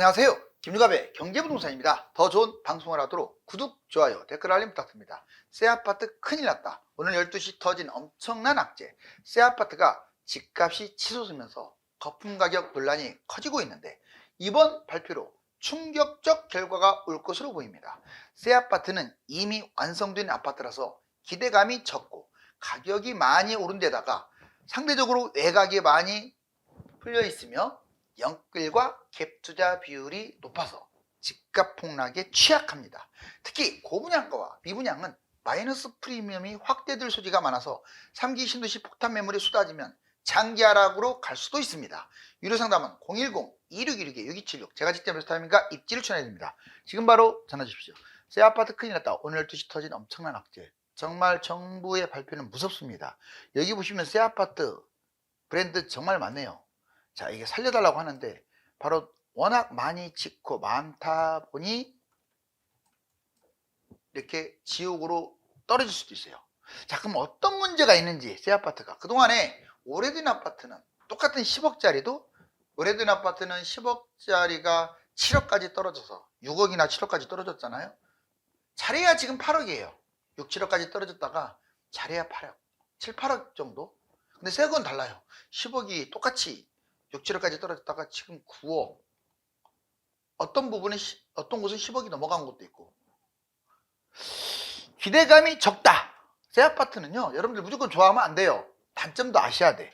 안녕하세요. 김유갑의 경제부동산입니다. 더 좋은 방송을 하도록 구독, 좋아요, 댓글 알림 부탁드립니다. 새 아파트 큰일 났다. 오늘 12시 터진 엄청난 악재. 새 아파트가 집값이 치솟으면서 거품 가격 논란이 커지고 있는데 이번 발표로 충격적 결과가 올 것으로 보입니다. 새 아파트는 이미 완성된 아파트라서 기대감이 적고 가격이 많이 오른 데다가 상대적으로 외곽이 많이 풀려 있으며 영끌과 갭 투자 비율이 높아서 집값 폭락에 취약합니다. 특히 고분양가와 미분양은 마이너스 프리미엄이 확대될 소지가 많아서 3기 신도시 폭탄 매물이 쏟아지면 장기 하락으로 갈 수도 있습니다. 유료 상담은 010-2616-6276 제가 직접 베스트타임인가 입지를 추천해드립니다. 지금 바로 전화 주십시오. 새 아파트 큰일 났다. 오늘 12시 터진 엄청난 악재. 정말 정부의 발표는 무섭습니다. 여기 보시면 새 아파트 브랜드 정말 많네요. 자, 이게 살려달라고 하는데 바로 워낙 많이 짓고 많다 보니 이렇게 지옥으로 떨어질 수도 있어요. 자, 그럼 어떤 문제가 있는지 새 아파트가 그동안에 오래된 아파트는 똑같은 10억짜리도 오래된 아파트는 10억짜리가 7억까지 떨어져서 6억이나 7억까지 떨어졌잖아요. 잘해야 지금 8억이에요 6, 7억까지 떨어졌다가 잘해야 8억 7, 8억 정도. 근데 새 건 달라요. 10억이 똑같이 6, 7억까지 떨어졌다가 지금 9억. 어떤 부분에 어떤 곳은 10억이 넘어간 곳도 있고. 기대감이 적다. 새 아파트는요, 여러분들 무조건 좋아하면 안 돼요. 단점도 아셔야 돼.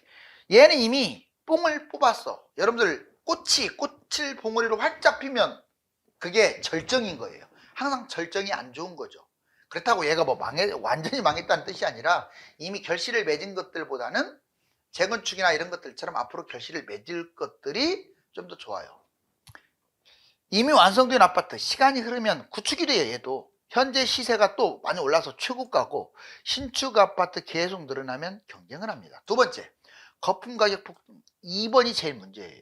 얘는 이미 뽕을 뽑았어. 여러분들 꽃을 봉우리로 활짝 피면 그게 절정인 거예요. 항상 절정이 안 좋은 거죠. 그렇다고 얘가 뭐 완전히 망했다는 뜻이 아니라 이미 결실을 맺은 것들보다는 재건축이나 이런 것들처럼 앞으로 결실을 맺을 것들이 좀 더 좋아요. 이미 완성된 아파트 시간이 흐르면 구축이 돼요. 얘도 현재 시세가 또 많이 올라서 최고가고 신축 아파트 계속 늘어나면 경쟁을 합니다. 두 번째, 거품 가격 폭등. 2번이 제일 문제예요.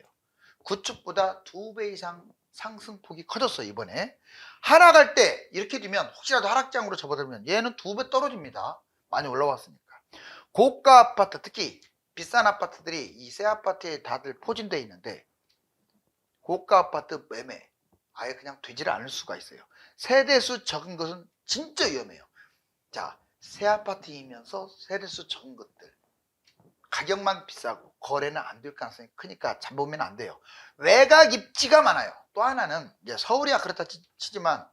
구축보다 2배 이상 상승폭이 커졌어요. 이번에 하락할 때 이렇게 되면 혹시라도 하락장으로 접어들면 얘는 2배 떨어집니다. 많이 올라왔으니까. 고가 아파트, 특히 비싼 아파트들이 이 새 아파트에 다들 포진되어 있는데 고가 아파트 매매 아예 그냥 되지를 않을 수가 있어요. 세대수 적은 것은 진짜 위험해요. 자, 새 아파트이면서 세대수 적은 것들 가격만 비싸고 거래는 안 될 가능성이 크니까 잠보면 안 돼요. 외곽 입지가 많아요. 또 하나는 이제 서울이야 그렇다 치지만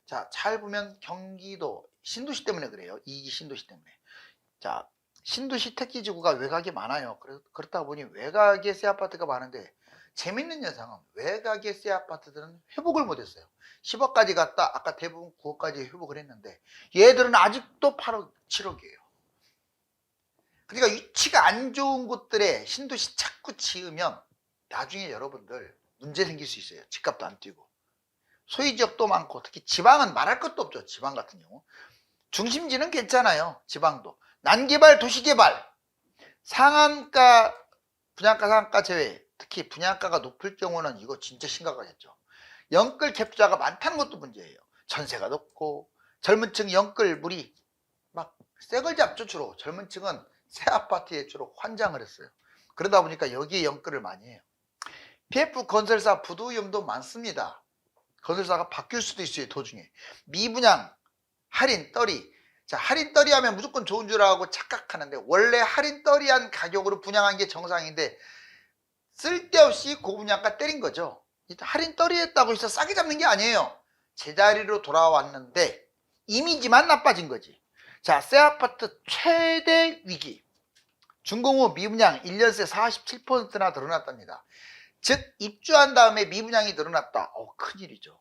자, 잘 보면 경기도 신도시 때문에 그래요. 이기 신도시 때문에. 자, 신도시 택지지구가 외곽이 많아요. 그렇다 보니 외곽에 새 아파트가 많은데 재밌는 현상은 외곽의 새 아파트들은 회복을 못했어요. 10억까지 갔다 아까 대부분 9억까지 회복을 했는데 얘들은 아직도 8억, 7억이에요. 그러니까 위치가 안 좋은 곳들에 신도시 자꾸 지으면 나중에 여러분들 문제 생길 수 있어요. 집값도 안 뛰고. 소유지역도 많고 특히 지방은 말할 것도 없죠. 지방 같은 경우. 중심지는 괜찮아요. 지방도. 난개발, 도시개발, 상한가, 분양가 상한가 제외, 특히 분양가가 높을 경우는 이거 진짜 심각하겠죠. 영끌 갭투자가 많다는 것도 문제예요. 전세가 높고 젊은 층 영끌물이 막 새걸 잡죠. 주로 젊은 층은 새 아파트에 주로 환장을 했어요. 그러다 보니까 여기에 영끌을 많이 해요. PF 건설사 부도 위험도 많습니다. 건설사가 바뀔 수도 있어요. 도중에 미분양, 할인, 떨이. 자, 할인 떨이 하면 무조건 좋은 줄 알고 착각하는데 원래 할인 떨이한 가격으로 분양한 게 정상인데 쓸데없이 고분양가 때린 거죠. 할인 떨이 했다고 해서 싸게 잡는 게 아니에요. 제자리로 돌아왔는데 이미지만 나빠진 거지. 자, 새 아파트 최대 위기. 준공후 미분양 1년새 47%나 늘어났답니다. 즉 입주한 다음에 미분양이 늘어났다. 큰일이죠.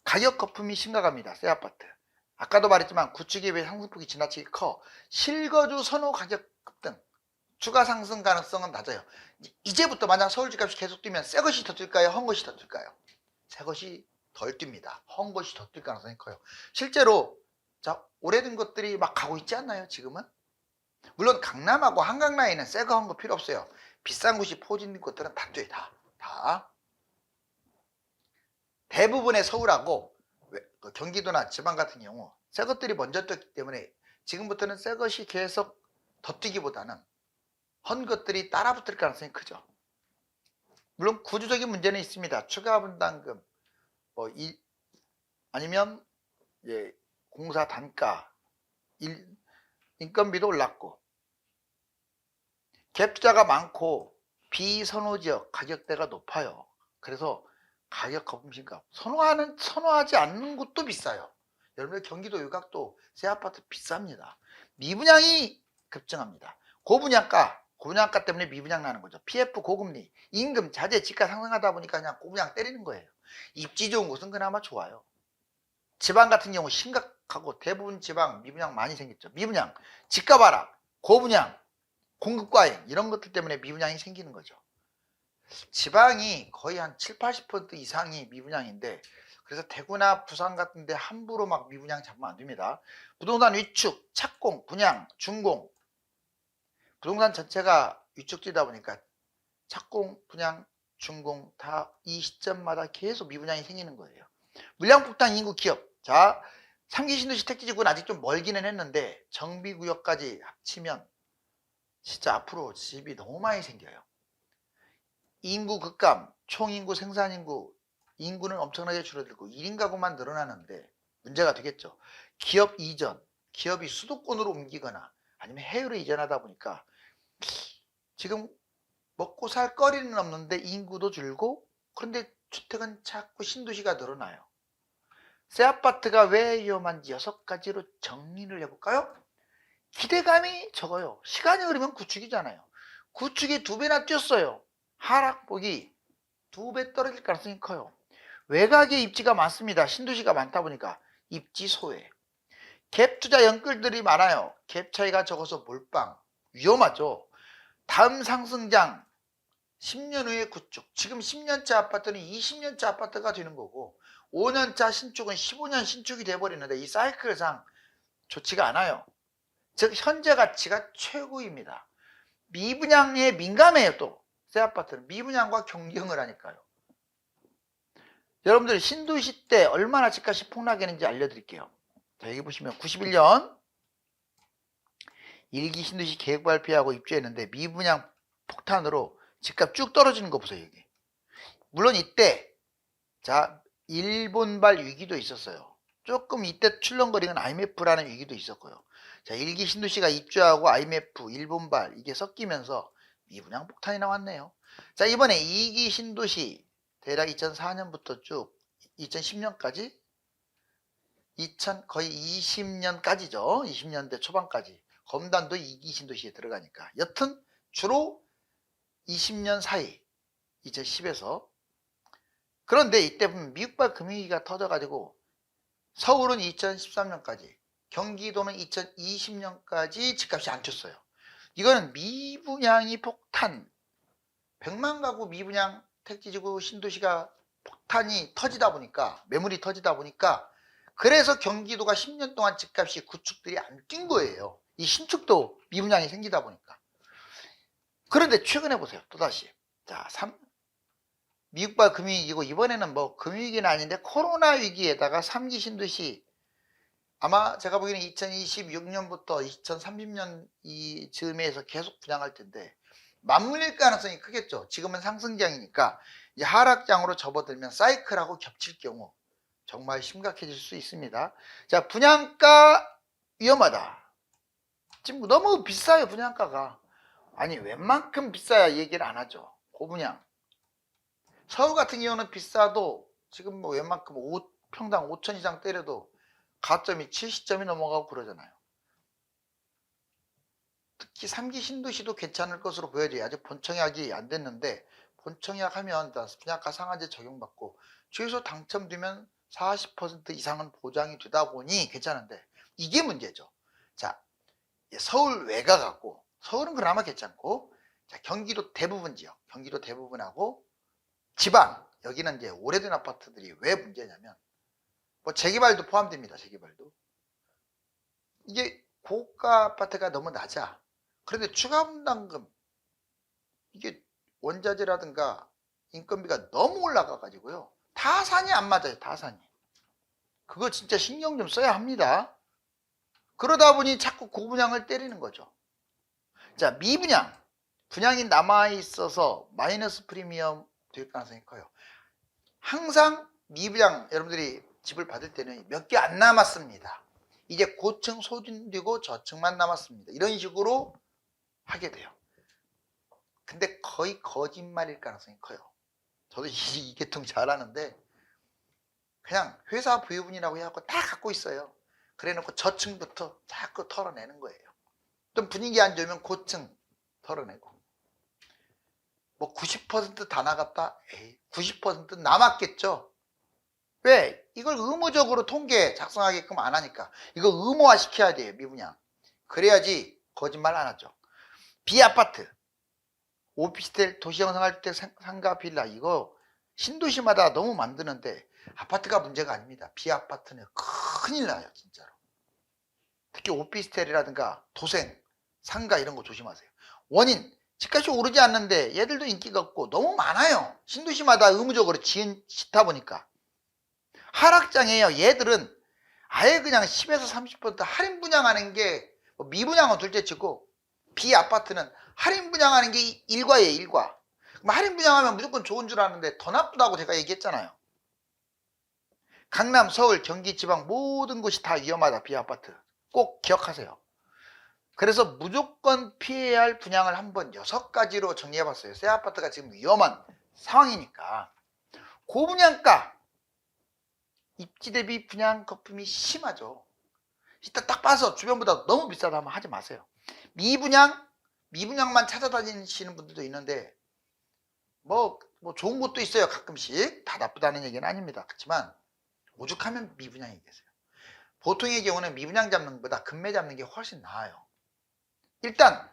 가격 거품이 심각합니다. 새 아파트. 아까도 말했지만 구축에 비해 상승폭이 지나치게 커. 실거주 선호 가격 급등. 추가 상승 가능성은 낮아요. 이제부터 만약 서울 집값이 계속 뛰면 새 것이 더 뛸까요? 헝 것이 더 뛸까요? 새 것이 덜 뜁니다. 헝 것이 더 뛸 가능성이 커요. 실제로 자, 오래된 것들이 막 가고 있지 않나요? 지금은? 물론 강남하고 한강 라인은 새 거 헝 거 필요 없어요. 비싼 곳이 포진된 곳들은 다 뛰어요. 다. 대부분의 서울하고 경기도나 지방 같은 경우 새 것들이 먼저 뛰었기 때문에 지금부터는 새 것이 계속 더 뛰기보다는 헌 것들이 따라 붙을 가능성이 크죠. 물론 구조적인 문제는 있습니다. 추가 분담금, 아니면 공사 단가, 인건비도 올랐고, 갭 투자가 많고 비선호지역 가격대가 높아요. 그래서 가격 거품신가 선호하지 않는 곳도 비싸요. 여러분들 경기도 외곽도 새 아파트 비쌉니다. 미분양이 급증합니다. 고분양가 때문에 미분양 나는 거죠. PF 고금리, 임금, 자재, 지가 상승하다 보니까 그냥 고분양 때리는 거예요. 입지 좋은 곳은 그나마 좋아요. 지방 같은 경우 심각하고 대부분 지방 미분양 많이 생겼죠. 미분양, 집값 하락, 고분양, 공급 과잉 이런 것들 때문에 미분양이 생기는 거죠. 지방이 거의 한 7, 80% 이상이 미분양인데, 그래서 대구나 부산 같은 데 함부로 막 미분양 잡으면 안 됩니다. 부동산 위축, 착공, 분양, 준공, 부동산 전체가 위축되다 보니까 착공, 분양, 준공 다 이 시점마다 계속 미분양이 생기는 거예요. 물량폭탄 인구 기업. 자, 3기 신도시 택지지구는 아직 좀 멀기는 했는데 정비구역까지 합치면 진짜 앞으로 집이 너무 많이 생겨요. 인구 급감, 총인구, 생산인구, 인구는 엄청나게 줄어들고 1인 가구만 늘어나는데 문제가 되겠죠. 기업 이전, 기업이 수도권으로 옮기거나 아니면 해외로 이전하다 보니까 지금 먹고 살 거리는 없는데 인구도 줄고, 그런데 주택은 자꾸 신도시가 늘어나요. 새 아파트가 왜 위험한지 6가지로 정리를 해볼까요? 기대감이 적어요. 시간이 흐르면 구축이잖아요. 구축이 2배나 뛰었어요. 하락폭이 2배 떨어질 가능성이 커요. 외곽에 입지가 많습니다. 신도시가 많다 보니까 입지 소외. 갭 투자 연끌들이 많아요. 갭 차이가 적어서 몰빵. 위험하죠. 다음 상승장 10년 후에 구축. 지금 10년차 아파트는 20년차 아파트가 되는 거고 5년차 신축은 15년 신축이 돼버리는데 이 사이클상 좋지가 않아요. 즉 현재 가치가 최고입니다. 미분양에 민감해요. 또 새 아파트는 미분양과 경쟁을 하니까요. 여러분들 신도시 때 얼마나 집값이 폭락했는지 알려드릴게요. 자, 여기 보시면 91년 1기 신도시 계획 발표하고 입주했는데 미분양 폭탄으로 집값 쭉 떨어지는 거 보세요. 여기. 물론 이때 자 일본발 위기도 있었어요. 조금 이때 출렁거리는 IMF라는 위기도 있었고요. 자, 1기 신도시가 입주하고 IMF, 일본발 이게 섞이면서 미분양 폭탄이 나왔네요. 자, 이번에 2기 신도시 대략 2004년부터 쭉 2010년까지 거의 20년까지죠. 20년대 초반까지 검단도 2기 신도시에 들어가니까 여튼 주로 20년 사이 2010에서. 그런데 이때 보면 미국발 금융위기가 터져가지고 서울은 2013년까지, 경기도는 2020년까지 집값이 안 튀었어요. 이거는 미분양이 폭탄, 100만 가구 미분양 택지지구 신도시가 폭탄이 터지다 보니까, 매물이 터지다 보니까, 그래서 경기도가 10년 동안 집값이 구축들이 안 뛴 거예요. 이 신축도 미분양이 생기다 보니까. 그런데 최근에 보세요. 또다시. 자, 미국발 금융위기고, 이번에는 뭐 금융위기는 아닌데 코로나 위기에다가 3기 신도시, 아마 제가 보기에는 2026년부터 2030년 이 즈음에서 계속 분양할 텐데 맞물릴 가능성이 크겠죠. 지금은 상승장이니까 이 하락장으로 접어들면 사이클하고 겹칠 경우 정말 심각해질 수 있습니다. 자, 분양가 위험하다. 지금 너무 비싸요. 분양가가. 아니 웬만큼 비싸야 얘기를 안 하죠. 고분양. 서울 같은 경우는 비싸도 지금 뭐 웬만큼 평당 5천 이상 때려도 가점이 70점이 넘어가고 그러잖아요. 특히 3기 신도시도 괜찮을 것으로 보여져요. 아직 본청약이 안 됐는데 본청약 하면 분양가 상한제 적용받고 최소 당첨되면 40% 이상은 보장이 되다 보니 괜찮은데 이게 문제죠. 자, 서울 외곽하고, 서울은 그나마 괜찮고, 자, 경기도 대부분 지역, 경기도 대부분하고 지방, 여기는 이제 오래된 아파트들이 왜 문제냐면 뭐 재개발도 포함됩니다. 재개발도. 이게 고가 아파트가 너무 낮아. 그런데 추가 분담금, 이게 원자재라든가 인건비가 너무 올라가 가지고요. 타산이 안 맞아요. 타산이. 그거 진짜 신경 좀 써야 합니다. 그러다 보니 자꾸 고분양을 때리는 거죠. 자, 미분양. 분양이 남아있어서 마이너스 프리미엄 될 가능성이 커요. 항상 미분양 여러분들이 집을 받을 때는 몇 개 안 남았습니다. 이제 고층 소진되고 저층만 남았습니다. 이런 식으로 하게 돼요. 근데 거의 거짓말일 가능성이 커요. 저도 이 계통 잘 아는데 그냥 회사 부유분이라고 해갖고 다 갖고 있어요. 그래 놓고 저층부터 자꾸 털어내는 거예요. 좀 분위기 안 좋으면 고층 털어내고 뭐 90%다 나갔다? 에이, 90% 남았겠죠. 왜? 이걸 의무적으로 통계 작성하게끔 안 하니까. 이거 의무화 시켜야 돼요, 미분양. 그래야지 거짓말 안 하죠. 비아파트, 오피스텔, 도시형 생활주택, 상가, 빌라 이거 신도시마다 너무 만드는데 아파트가 문제가 아닙니다. 비아파트는 큰일 나요, 진짜로. 특히 오피스텔이라든가 도생, 상가 이런 거 조심하세요. 원인, 집값이 오르지 않는데 얘들도 인기가 없고 너무 많아요. 신도시마다 의무적으로 짓다 보니까. 하락장이에요. 얘들은 아예 그냥 10에서 30% 할인 분양하는 게 미분양은 둘째치고 비아파트는 할인 분양하는 게 일과예요. 일과. 그럼 할인 분양하면 무조건 좋은 줄 아는데 더 나쁘다고 제가 얘기했잖아요. 강남, 서울, 경기, 지방 모든 곳이 다 위험하다. 비아파트. 꼭 기억하세요. 그래서 무조건 피해야 할 분양을 한번 6가지로 정리해봤어요. 새 아파트가 지금 위험한 상황이니까. 고분양가 입지 대비 분양 거품이 심하죠. 이따 딱 봐서 주변보다 너무 비싸다 하면 하지 마세요. 미분양만 찾아다니시는 분들도 있는데 뭐 좋은 곳도 있어요. 가끔씩. 다 나쁘다는 얘기는 아닙니다. 그렇지만 오죽하면 미분양이 계세요. 보통의 경우는 미분양 잡는 것보다 금매 잡는 게 훨씬 나아요. 일단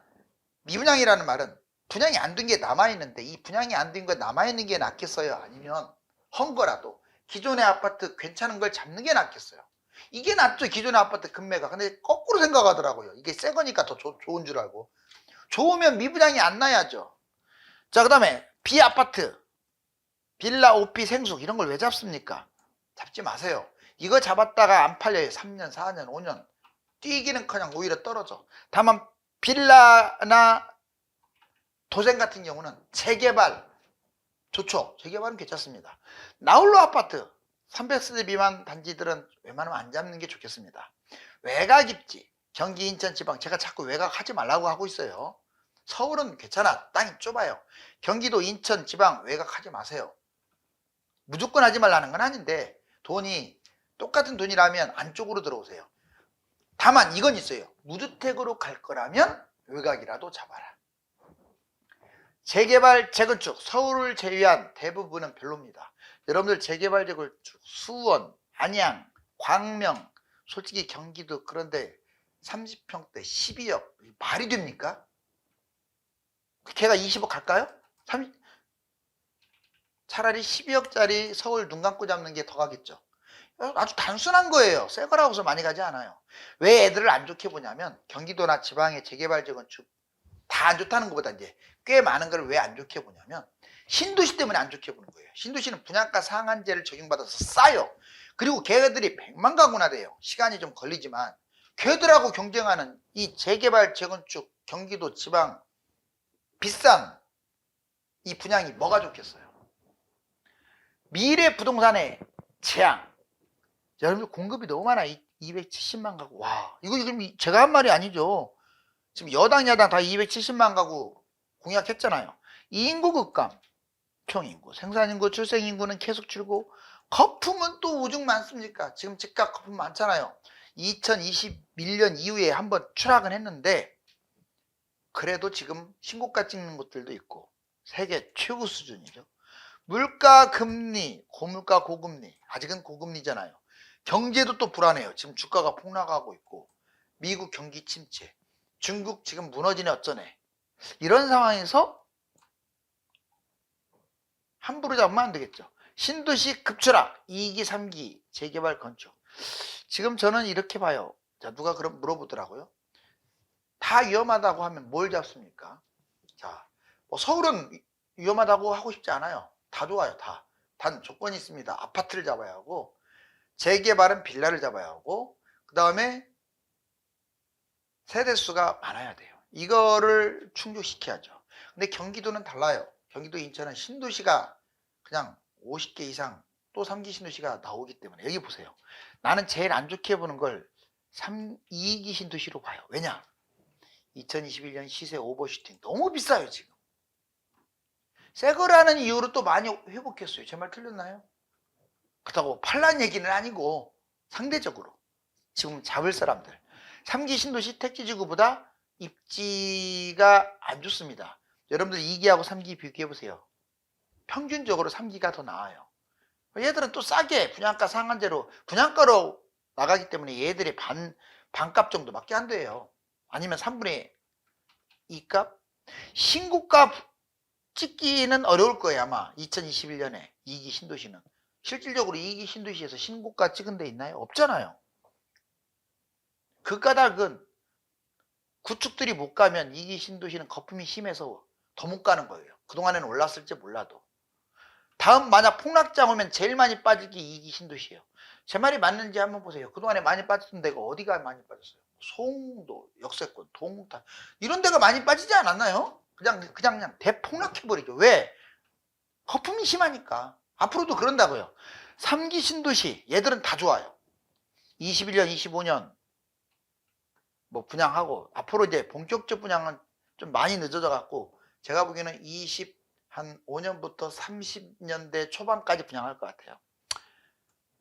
미분양이라는 말은 분양이 안 된 게 남아있는데 이 분양이 안 된 거 남아있는 게 낫겠어요? 아니면 헌 거라도 기존의 아파트 괜찮은 걸 잡는 게 낫겠어요? 이게 낫죠. 기존의 아파트 금매가. 근데 거꾸로 생각하더라고요. 이게 새 거니까 더 좋은 줄 알고. 좋으면 미분양이 안 나야죠. 자, 그 다음에 비아파트, 빌라, 오피, 생숙 이런 걸 왜 잡습니까? 잡지 마세요. 이거 잡았다가 안 팔려요. 3년, 4년, 5년. 뛰기는커녕 오히려 떨어져. 다만 빌라나 도생 같은 경우는 재개발 좋죠. 재개발은 괜찮습니다. 나홀로 아파트 300세대 미만 단지들은 웬만하면 안 잡는 게 좋겠습니다. 외곽 입지 경기, 인천, 지방 제가 자꾸 외곽 하지 말라고 하고 있어요. 서울은 괜찮아. 땅이 좁아요. 경기도, 인천, 지방 외곽 하지 마세요. 무조건 하지 말라는 건 아닌데 돈이 똑같은 돈이라면 안쪽으로 들어오세요. 다만 이건 있어요. 무주택으로 갈 거라면 외곽이라도 잡아라. 재개발, 재건축, 서울을 제외한 대부분은 별로입니다. 여러분들 재개발, 재건축, 수원, 안양, 광명, 솔직히 경기도 그런데 30평대 12억 말이 됩니까? 걔가 20억 갈까요? 차라리 12억짜리 서울 눈 감고 잡는 게 더 가겠죠. 아주 단순한 거예요. 새 거라고 해서 많이 가지 않아요. 왜 애들을 안 좋게 보냐면 경기도나 지방의 재개발, 재건축 다 안 좋다는 것보다 이제 꽤 많은 걸 왜 안 좋게 보냐면 신도시 때문에 안 좋게 보는 거예요. 신도시는 분양가 상한제를 적용받아서 싸요. 그리고 걔들이 100만 가구나 돼요. 시간이 좀 걸리지만 걔들하고 경쟁하는 이 재개발, 재건축, 경기도, 지방 비싼 이 분양이 뭐가 좋겠어요? 미래 부동산의 재앙. 여러분 공급이 너무 많아. 270만 가구. 와, 이거 제가 한 말이 아니죠. 지금 여당 야당 다 270만 가구 공약했잖아요. 이 인구 급감, 총인구, 생산인구, 출생인구는 계속 줄고 거품은 또 오죽 많습니까? 지금 집값 거품 많잖아요. 2021년 이후에 한번 추락은 했는데 그래도 지금 신고가 찍는 곳들도 있고 세계 최고 수준이죠. 물가 금리, 고물가 고금리, 아직은 고금리잖아요. 경제도 또 불안해요. 지금 주가가 폭락하고 있고 미국 경기 침체, 중국 지금 무너지네 어쩌네. 이런 상황에서 함부로 잡으면 안 되겠죠. 신도시 급추락, 2기, 3기, 재개발, 건축. 지금 저는 이렇게 봐요. 자, 누가 그럼 물어보더라고요. 다 위험하다고 하면 뭘 잡습니까? 자, 뭐 서울은 위험하다고 하고 싶지 않아요. 다 좋아요, 다. 단 조건이 있습니다. 아파트를 잡아야 하고, 재개발은 빌라를 잡아야 하고, 그 다음에 세대수가 많아야 돼요. 이거를 충족시켜야죠. 근데 경기도는 달라요. 경기도, 인천은 신도시가 그냥 50개 이상 또 3기 신도시가 나오기 때문에 여기 보세요. 나는 제일 안 좋게 보는 걸 2기 신도시로 봐요. 왜냐? 2021년 시세 오버슈팅 너무 비싸요 지금. 새 거라는 이유로 또 많이 회복했어요. 제 말 틀렸나요? 그렇다고 팔란 얘기는 아니고 상대적으로 지금 잡을 사람들 3기 신도시 택지지구보다 입지가 안 좋습니다. 여러분들 2기하고 3기 비교해 보세요. 평균적으로 3기가 더 나아요. 얘들은 또 싸게 분양가 상한제로 분양가로 나가기 때문에 얘들이 반값 정도밖에 안 돼요. 아니면 3분의 2값? 신고가 찍기는 어려울 거예요. 아마 2021년에 2기 신도시는. 실질적으로 2기 신도시에서 신고가 찍은 데 있나요? 없잖아요. 그 까닭은 구축들이 못 가면 2기 신도시는 거품이 심해서 더 못 가는 거예요. 그동안에는 올랐을지 몰라도. 다음 만약 폭락장 오면 제일 많이 빠질 게 2기 신도시예요. 제 말이 맞는지 한번 보세요. 그동안에 많이 빠졌던 데가 어디가 많이 빠졌어요? 송도, 역세권, 동탄 이런 데가 많이 빠지지 않았나요? 그냥 대폭락해버리죠. 왜? 거품이 심하니까. 앞으로도 그런다고요. 3기 신도시 얘들은 다 좋아요. 21년, 25년 뭐 분양하고 앞으로 이제 본격적 분양은 좀 많이 늦어져 갖고 제가 보기에는 한 5년부터 30년대 초반까지 분양할 것 같아요.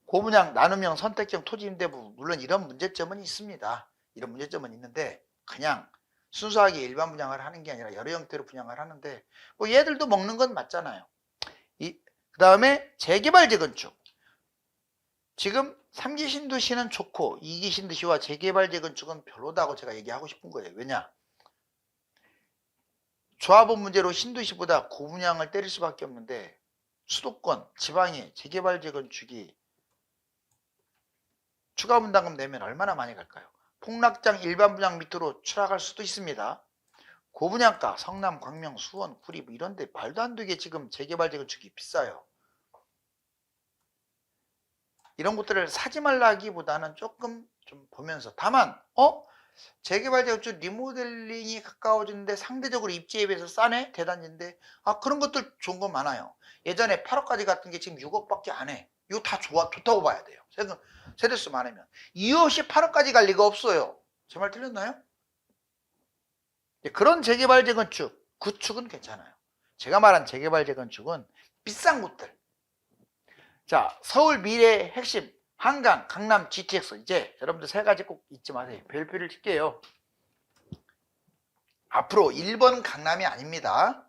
고분양, 나눔형, 선택형 토지임대부 물론 이런 문제점은 있습니다. 이런 문제점은 있는데 그냥 순수하게 일반 분양을 하는 게 아니라 여러 형태로 분양을 하는데 뭐 얘들도 먹는 건 맞잖아요. 그 다음에 재개발 재건축. 지금 3기 신도시는 좋고 2기 신도시와 재개발 재건축은 별로다고 제가 얘기하고 싶은 거예요. 왜냐? 조합원 문제로 신도시보다 고분양을 때릴 수밖에 없는데 수도권, 지방에 재개발 재건축이 추가 분담금 내면 얼마나 많이 갈까요? 폭락장 일반 분양 밑으로 추락할 수도 있습니다. 고분양가, 성남, 광명, 수원, 구리 뭐 이런 데 말도 안 되게 지금 재개발 재건축이 비싸요. 이런 것들을 사지 말라 하기보다는 조금 좀 보면서 다만 재개발 재건축 리모델링이 가까워지는데 상대적으로 입지에 비해서 싸네? 대단지인데 그런 것들 좋은 거 많아요. 예전에 8억까지 갔던 게 지금 6억밖에 안 해. 이거 다 좋다고 봐야 돼요. 세대수 많으면. 이유 없이 8억까지 갈 리가 없어요. 제 말 틀렸나요? 그런 재개발 재건축, 구축은 괜찮아요. 제가 말한 재개발 재건축은 비싼 곳들. 자, 서울 미래의 핵심 한강, 강남, GTX 이제 여러분들 세 가지 꼭 잊지 마세요. 별표를 칠게요. 앞으로 1번 강남이 아닙니다.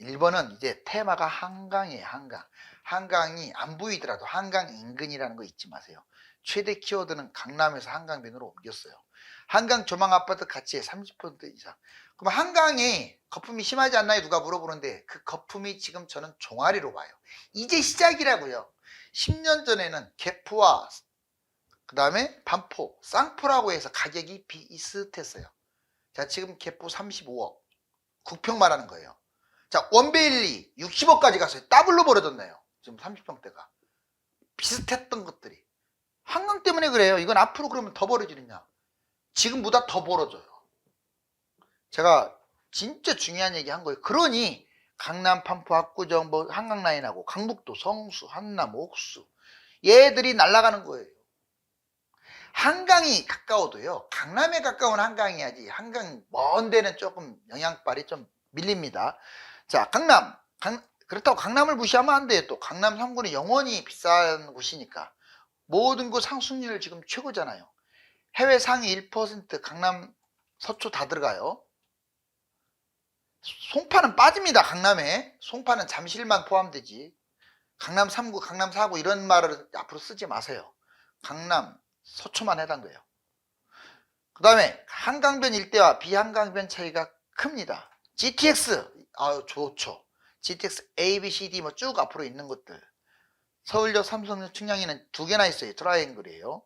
1번은 이제 테마가 한강이에요. 한강. 한강이 안 보이더라도 한강 인근이라는 거 잊지 마세요. 최대 키워드는 강남에서 한강변으로 옮겼어요. 한강 조망 아파트 가치의 30% 이상. 그럼 한강이 거품이 심하지 않나요? 누가 물어보는데 그 거품이 지금 저는 종아리로 봐요. 이제 시작이라고요. 10년 전에는 개포와 그 다음에 반포, 쌍포라고 해서 가격이 비슷했어요. 자, 지금 개포 35억. 국평 말하는 거예요. 자, 원베일리 60억까지 갔어요. 더블로 벌어졌네요. 지금 30평대가. 비슷했던 것들이. 한강 때문에 그래요. 이건 앞으로 그러면 더 벌어지느냐. 지금보다 더 벌어져요. 제가 진짜 중요한 얘기 한 거예요. 그러니 강남, 판포, 압구정, 뭐 한강 라인하고 강북도, 성수, 한남, 옥수 얘들이 날아가는 거예요. 한강이 가까워도요. 강남에 가까운 한강이야지. 한강 먼 데는 조금 영향발이 좀 밀립니다. 자, 강남. 그렇다고 강남을 무시하면 안 돼요. 또 강남 3구는 영원히 비싼 곳이니까. 모든 곳 상승률 지금 최고잖아요. 해외 상위 1% 강남, 서초 다 들어가요. 송파는 빠집니다. 강남에. 송파는 잠실만 포함되지. 강남 3구, 강남 4구 이런 말을 앞으로 쓰지 마세요. 강남, 서초만 해당돼요. 그 다음에 한강변 일대와 비한강변 차이가 큽니다. GTX 좋죠. GTX A, B, C, D 뭐 쭉 앞으로 있는 것들. 서울역, 삼성역, 청량리는 2개나 있어요. 트라이앵글이에요.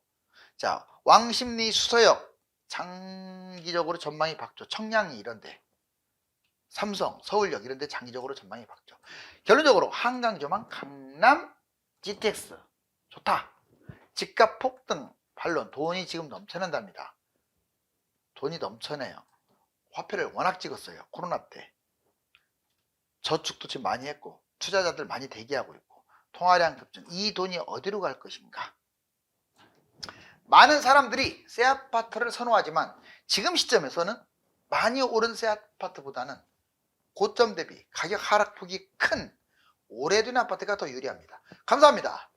자, 왕십리, 수서역 장기적으로 전망이 밝죠. 청량리 이런데. 삼성, 서울역 이런데 장기적으로 전망이 밝죠. 결론적으로 한강 조망, 강남, GTX 좋다. 집값 폭등, 반론, 돈이 지금 넘쳐난답니다. 돈이 넘쳐나요. 화폐를 워낙 찍었어요. 코로나 때. 저축도 지금 많이 했고 투자자들 많이 대기하고 있고 통화량 급증, 이 돈이 어디로 갈 것인가? 많은 사람들이 새 아파트를 선호하지만 지금 시점에서는 많이 오른 새 아파트보다는 고점 대비 가격 하락폭이 큰 오래된 아파트가 더 유리합니다. 감사합니다.